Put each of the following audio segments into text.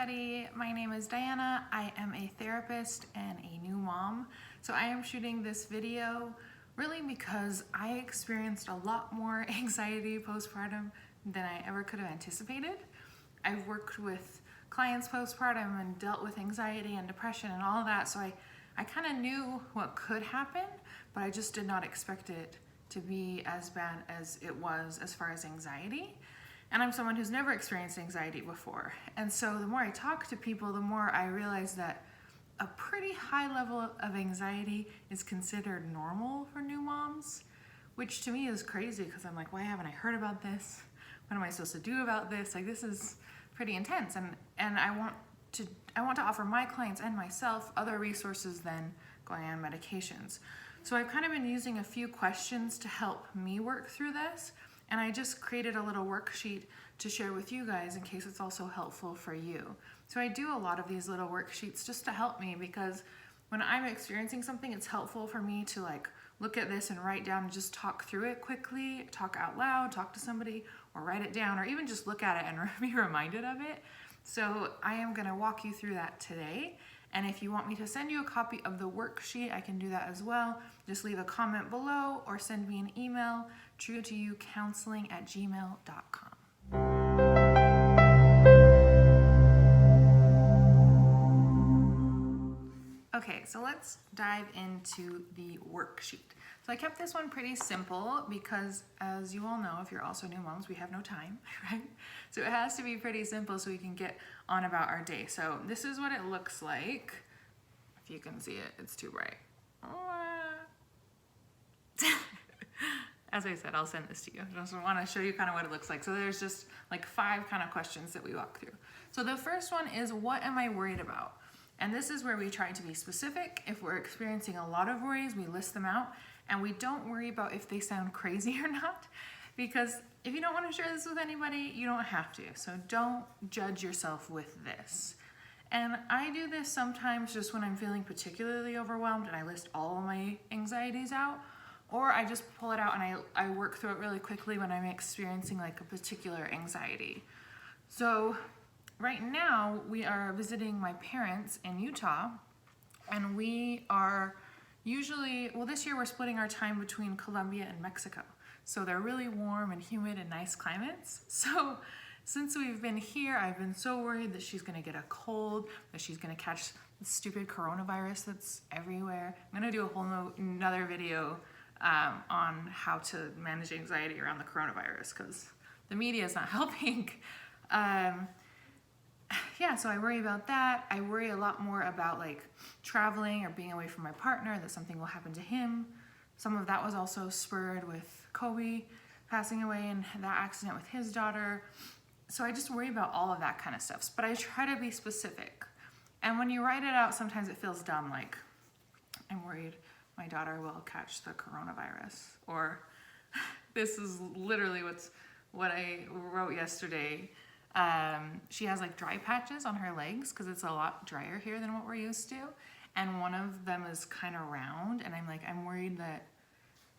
everybody. My name is Diana. I am a therapist and a new mom. So I am shooting this video really because I experienced a lot more anxiety postpartum than I ever could have anticipated. I've worked with clients postpartum and dealt with anxiety and depression and all of that, so I kind of knew what could happen, but I just did not expect it to be as bad as it was as far as anxiety. And I'm someone who's never experienced anxiety before. And so the more I talk to people, the more I realize that a pretty high level of anxiety is considered normal for new moms, which to me is crazy because I'm like, why haven't I heard about this? What am I supposed to do about this? Like, this is pretty intense. And I want to offer my clients and myself other resources than going on medications. So I've kind of been using a few questions to help me work through this. And I just created a little worksheet to share with you guys in case it's also helpful for you. So I do a lot of these little worksheets just to help me, because when I'm experiencing something, it's helpful for me to like look at this and write down and just talk through it quickly, talk out loud, talk to somebody, or write it down, or even just look at it and be reminded of it. So I am going to walk you through that today. And if you want me to send you a copy of the worksheet, I can do that as well. Just leave a comment below or send me an email, truetoyoucounseling@gmail.com. Okay, so let's dive into the worksheet. So I kept this one pretty simple because, as you all know, if you're also new moms, we have no time, right? So it has to be pretty simple so we can get on about our day. So this is what it looks like. If you can see it, it's too bright. As I said, I'll send this to you. I just want to show you kind of what it looks like. So there's just like 5 kind of questions that we walk through. So the first one is, what am I worried about? And this is where we try to be specific. If we're experiencing a lot of worries, we list them out, and we don't worry about if they sound crazy or not, because if you don't want to share this with anybody, you don't have to. So don't judge yourself with this. And I do this sometimes just when I'm feeling particularly overwhelmed and I list all of my anxieties out, or I just pull it out and I work through it really quickly when I'm experiencing like a particular anxiety. So right now we are visiting my parents in Utah, and we are usually, well, this year we're splitting our time between Colombia and Mexico. So they're really warm and humid and nice climates. So since we've been here, I've been so worried that she's gonna get a cold, that she's gonna catch the stupid coronavirus that's everywhere. I'm gonna do a whole another video on how to manage anxiety around the coronavirus, because the media is not helping. Yeah, so I worry about that. I worry a lot more about like traveling or being away from my partner, that something will happen to him. Some of that was also spurred with Kobe passing away and that accident with his daughter. So I just worry about all of that kind of stuff, but I try to be specific. And when you write it out, sometimes it feels dumb, like I'm worried my daughter will catch the coronavirus, or this is literally what I wrote yesterday. She has like dry patches on her legs because it's a lot drier here than what we're used to, and one of them is kind of round, and I'm worried that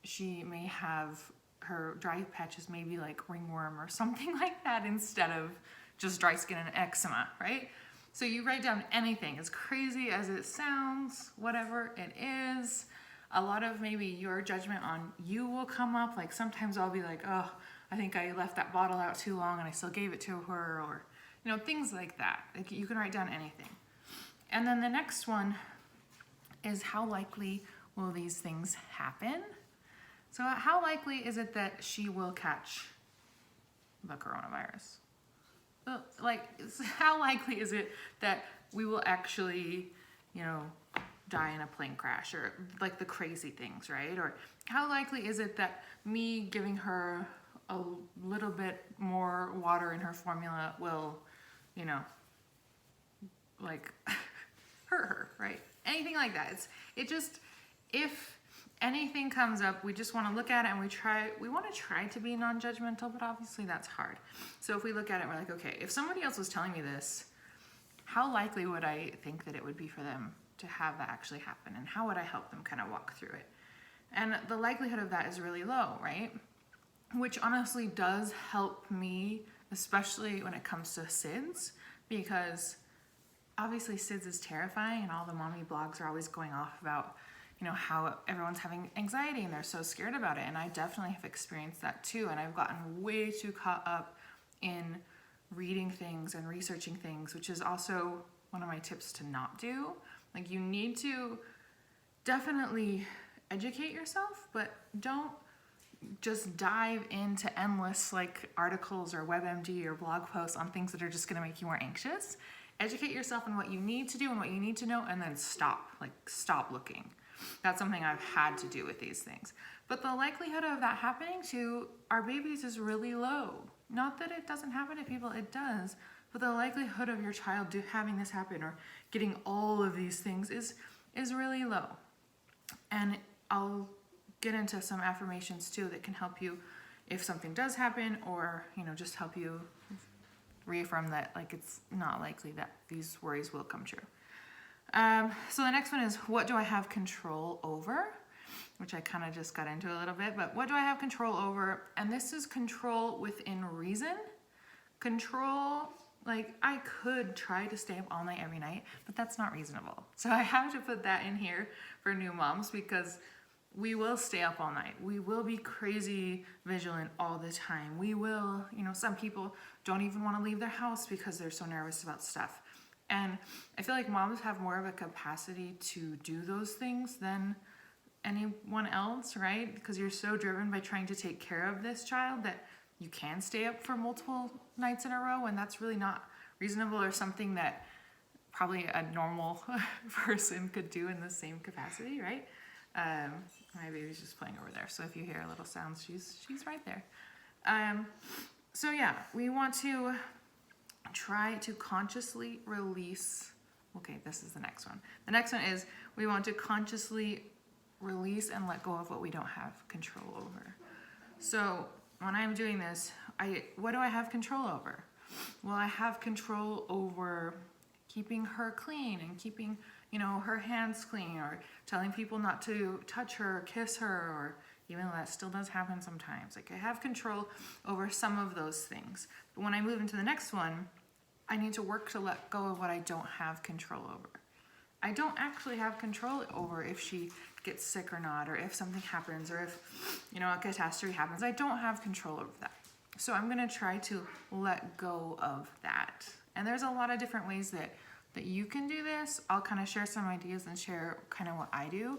she may have her dry patches maybe like ringworm or something like that instead of just dry skin and eczema, right? So you write down anything, as crazy as it sounds, whatever it is. A lot of maybe your judgment on you will come up. Like sometimes I'll be like, oh, I think I left that bottle out too long and I still gave it to her, or things like that. Like, you can write down anything. And then the next one is, how likely will these things happen? So how likely is it that she will catch the coronavirus? Like, how likely is it that we will actually, die in a plane crash, or like the crazy things, right? Or how likely is it that me giving her a little bit more water in her formula will, like hurt her, right? Anything like that. If anything comes up, we just want to look at it and we want to try to be non-judgmental, but obviously that's hard. So if we look at it, we're like, okay, if somebody else was telling me this, how likely would I think that it would be for them to have that actually happen? And how would I help them kind of walk through it? And the likelihood of that is really low, right? Which honestly does help me, especially when it comes to SIDS, because obviously SIDS is terrifying, and all the mommy blogs are always going off about, how everyone's having anxiety and they're so scared about it. And I definitely have experienced that too. And I've gotten way too caught up in reading things and researching things, which is also one of my tips to not do. Like, you need to definitely educate yourself, but don't just dive into endless articles or WebMD or blog posts on things that are just going to make you more anxious. Educate yourself on what you need to do and what you need to know, and then stop looking. That's something I've had to do with these things. But the likelihood of that happening to our babies is really low. Not that it doesn't happen to people, it does, but the likelihood of your child having this happen or getting all of these things is really low. And I'll get into some affirmations too that can help you if something does happen, or just help you reaffirm that it's not likely that these worries will come true. So the next one is, what do I have control over? Which I kind of just got into a little bit, but what do I have control over? And this is control within reason. Control, I could try to stay up all night every night, but that's not reasonable. So I have to put that in here for new moms, because we will stay up all night. We will be crazy vigilant all the time. We will, some people don't even want to leave their house because they're so nervous about stuff. And I feel like moms have more of a capacity to do those things than anyone else, right? Because you're so driven by trying to take care of this child that you can stay up for multiple nights in a row, and that's really not reasonable, or something that probably a normal person could do in the same capacity, right? My baby's just playing over there, so if you hear little sounds, she's right there. So yeah, we want to try to consciously release. Okay, this is the next one. The next one is, we want to consciously release and let go of what we don't have control over. So when I'm doing this, what do I have control over? Well, I have control over keeping her clean and keeping, her hands clean, or telling people not to touch her or kiss her, or even though that still does happen sometimes. I have control over some of those things. But when I move into the next one, I need to work to let go of what I don't have control over. I don't actually have control over if she gets sick or not, or if something happens, or if, a catastrophe happens. I don't have control over that. So I'm going to try to let go of that. And there's a lot of different ways that you can do this. I'll kind of share some ideas and share kind of what I do.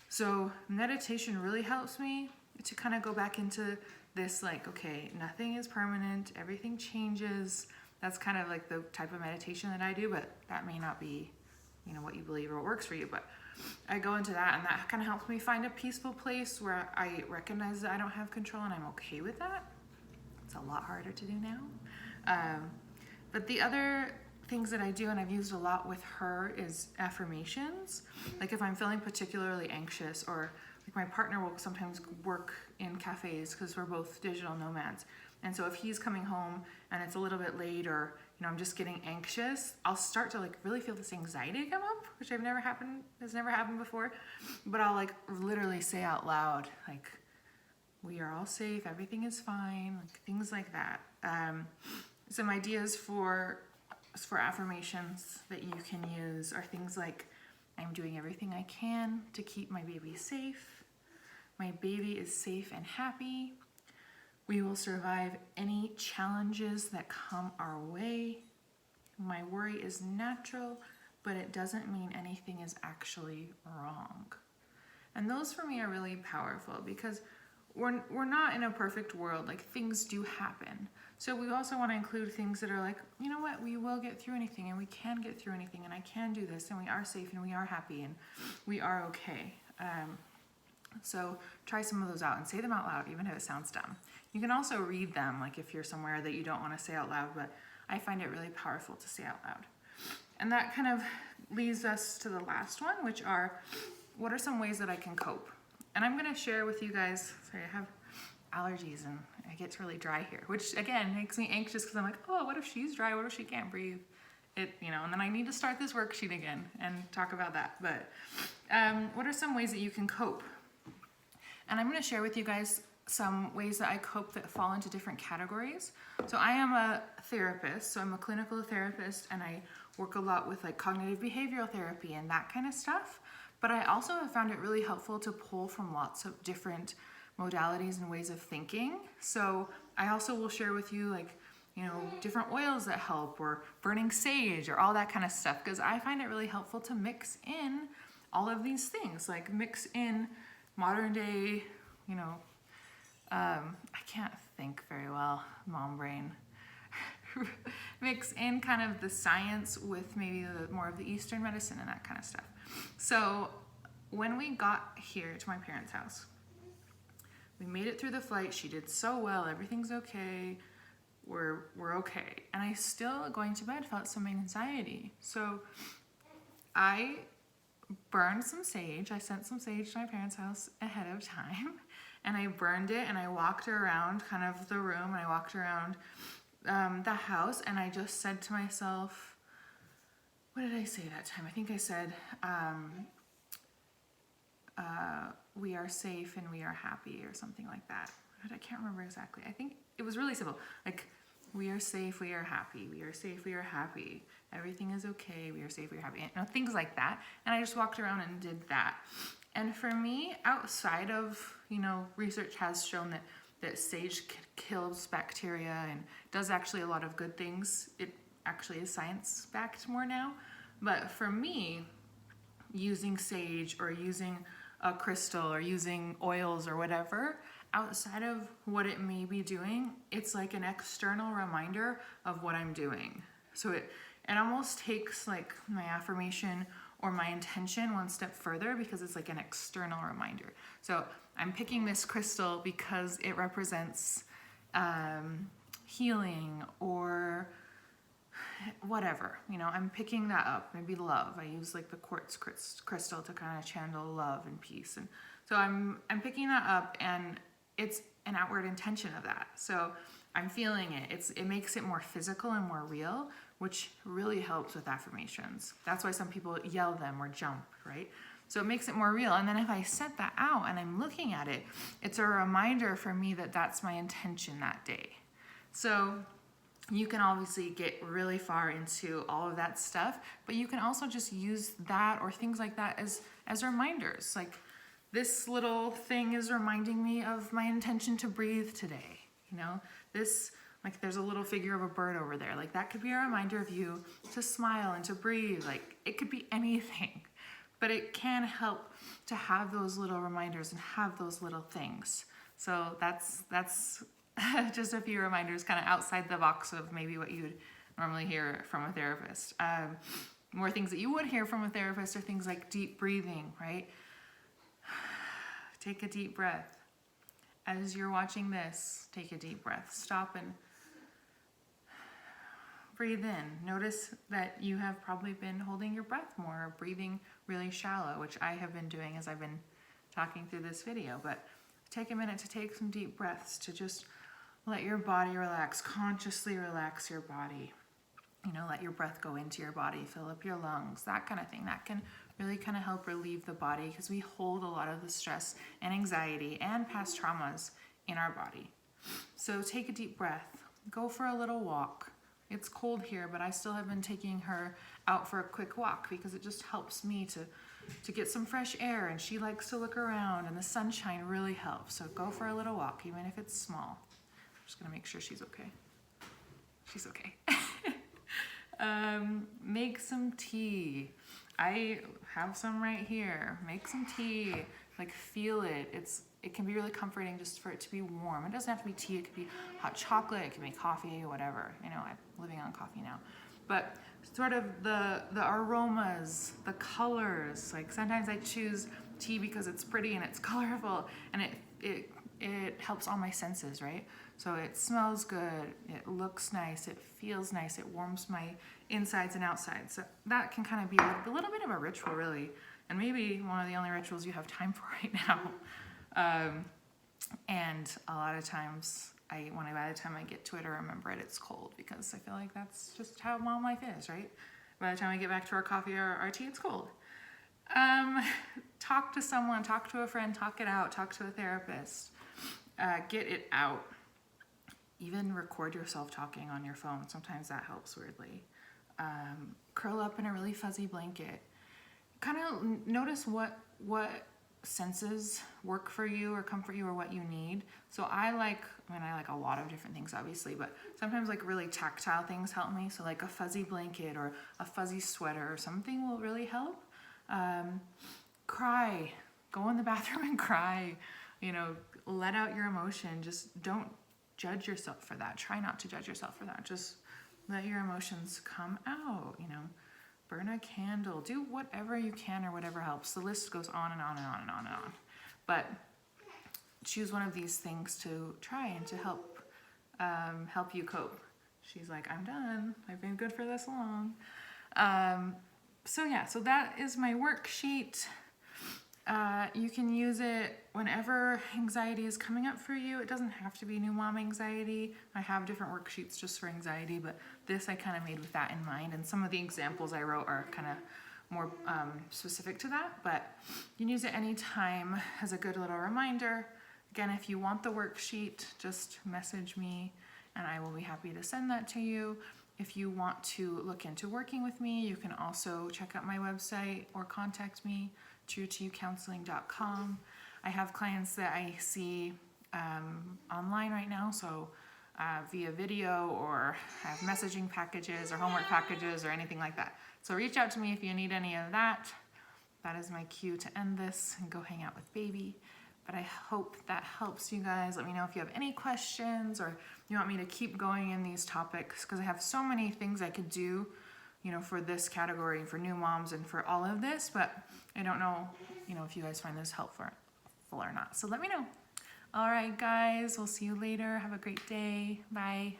So meditation really helps me to kind of go back into this, okay, nothing is permanent, everything changes. That's kind of the type of meditation that I do, but that may not be, what you believe or what works for you. But I go into that, and that kind of helps me find a peaceful place where I recognize that I don't have control, and I'm okay with that. It's a lot harder to do now. But the other things that I do, and I've used a lot with her, is affirmations. If I'm feeling particularly anxious, or my partner will sometimes work in cafes because we're both digital nomads. And so if he's coming home and it's a little bit late, or I'm just getting anxious, I'll start to really feel this anxiety come up, which has never happened before. But I'll literally say out loud, we are all safe, everything is fine, things like that. Some ideas for affirmations that you can use are things like, I'm doing everything I can to keep my baby safe. My baby is safe and happy. We will survive any challenges that come our way. My worry is natural, but it doesn't mean anything is actually wrong. And those for me are really powerful, because we're not in a perfect world. Things do happen. So we also want to include things that are what, we will get through anything, and we can get through anything, and I can do this, and we are safe, and we are happy, and we are okay. So try some of those out and say them out loud, even if it sounds dumb. You can also read them, if you're somewhere that you don't want to say out loud, but I find it really powerful to say out loud. And that kind of leads us to the last one, which are, what are some ways that I can cope? And I'm going to share with you guys, sorry, I have allergies and it gets really dry here, which again makes me anxious, because I'm oh, what if she's dry? What if she can't breathe? And then I need to start this worksheet again and talk about that. But what are some ways that you can cope? And I'm going to share with you guys some ways that I cope that fall into different categories. So I am a therapist, so I'm a clinical therapist, and I work a lot with like cognitive behavioral therapy and that kind of stuff. But I also have found it really helpful to pull from lots of different modalities and ways of thinking. So I also will share with you like, you know, different oils that help, or burning sage, or all that kind of stuff, because I find it really helpful to mix in all of these things, like mix in modern day, you know, I can't think very well, mom brain. Mix in kind of the science with maybe more of the Eastern medicine and that kind of stuff. So when we got here to my parents' house, we made it through the flight. She did so well. Everything's okay. We're okay. And I still, going to bed, felt some anxiety. So I burned some sage. I sent some sage to my parents' house ahead of time. And I burned it, and I walked around kind of the room, and I walked around the house, and I just said to myself, what did I say that time? I think I said, we are safe and we are happy, or something like that. I can't remember exactly. I think it was really simple. Like, we are safe, we are happy. We are safe, we are happy. Everything is okay, we are safe, we are happy. You know, things like that. And I just walked around and did that. And for me, outside of, you know, research has shown that sage kills bacteria and does actually a lot of good things. It actually is science-backed more now. But for me, using sage or using a crystal or using oils or whatever, outside of what it may be doing, it's like an external reminder of what I'm doing. So it almost takes like my affirmation or my intention one step further, because it's like an external reminder. So I'm picking this crystal because it represents healing or whatever, you know, I'm picking that up. Maybe love. I use like the quartz crystal to kind of channel love and peace. And so I'm picking that up, and it's an outward intention of that. So I'm feeling it. It makes it more physical and more real, which really helps with affirmations. That's why some people yell them or jump, right? So it makes it more real. And then if I set that out and I'm looking at it, it's a reminder for me that that's my intention that day. So you can obviously get really far into all of that stuff, but you can also just use that or things like that as reminders. Like, this little thing is reminding me of my intention to breathe today. You know, this, like, there's a little figure of a bird over there. Like, that could be a reminder of you to smile and to breathe. Like, it could be anything, but it can help to have those little reminders and have those little things. So that's just a few reminders kind of outside the box of maybe what you would normally hear from a therapist. More things that you would hear from a therapist are things like deep breathing, right? Take a deep breath. As you're watching this, take a deep breath. Stop and breathe in. Notice that you have probably been holding your breath more, or breathing really shallow, which I have been doing as I've been talking through this video. But take a minute to take some deep breaths, to just let your body relax, consciously relax your body. You know, let your breath go into your body, fill up your lungs, that kind of thing. That can really kind of help relieve the body, because we hold a lot of the stress and anxiety and past traumas in our body. So take a deep breath, go for a little walk. It's cold here, but I still have been taking her out for a quick walk, because it just helps me to get some fresh air, and she likes to look around, and the sunshine really helps. So go for a little walk, even if it's small. I'm just gonna make sure she's okay. She's okay. Make some tea. I have some right here. Make some tea. Like, feel it. It can be really comforting just for it to be warm. It doesn't have to be tea. It could be hot chocolate. It could be coffee, whatever. You know, I'm living on coffee now. But sort of the aromas, the colors. Like, sometimes I choose tea because it's pretty and it's colorful, and it helps all my senses, right? So it smells good, it looks nice, it feels nice, it warms my insides and outsides. So that can kind of be a little bit of a ritual, really, and maybe one of the only rituals you have time for right now. And a lot of times, by the time I get to it or remember it, it's cold, because I feel like that's just how mom life is, right? By the time I get back to our coffee or our tea, it's cold. Talk to someone, talk to a friend, talk it out, talk to a therapist. get it out. Even record yourself talking on your phone. Sometimes that helps weirdly. Curl up in a really fuzzy blanket. Kind of notice what senses work for you or comfort you or what you need. So I like a lot of different things obviously, but sometimes like really tactile things help me. So like a fuzzy blanket or a fuzzy sweater or something will really help. Cry, go in the bathroom and cry, let out your emotion. Just don't judge yourself for that. Try not to judge yourself for that. Just let your emotions come out, burn a candle, do whatever you can or whatever helps. The list goes on and on and on and on and on. But choose one of these things to try and to help you cope. She's like, I'm done. I've been good for this long. So that is my worksheet. You can use it whenever anxiety is coming up for you. It doesn't have to be new mom anxiety. I have different worksheets just for anxiety, but this I kind of made with that in mind. And some of the examples I wrote are kind of more specific to that, but you can use it anytime as a good little reminder. Again, if you want the worksheet, just message me and I will be happy to send that to you. If you want to look into working with me, you can also check out my website or contact me, truetoyoucounseling.com. I have clients that I see online right now, so via video, or have messaging packages or homework packages or anything like that. So reach out to me if you need any of that. That is my cue to end this and go hang out with baby. But I hope that helps you guys. Let me know if you have any questions or you want me to keep going in these topics, because I have so many things I could do, for this category, for new moms and for all of this, but I don't know, if you guys find this helpful or not. So let me know. All right, guys, we'll see you later. Have a great day. Bye.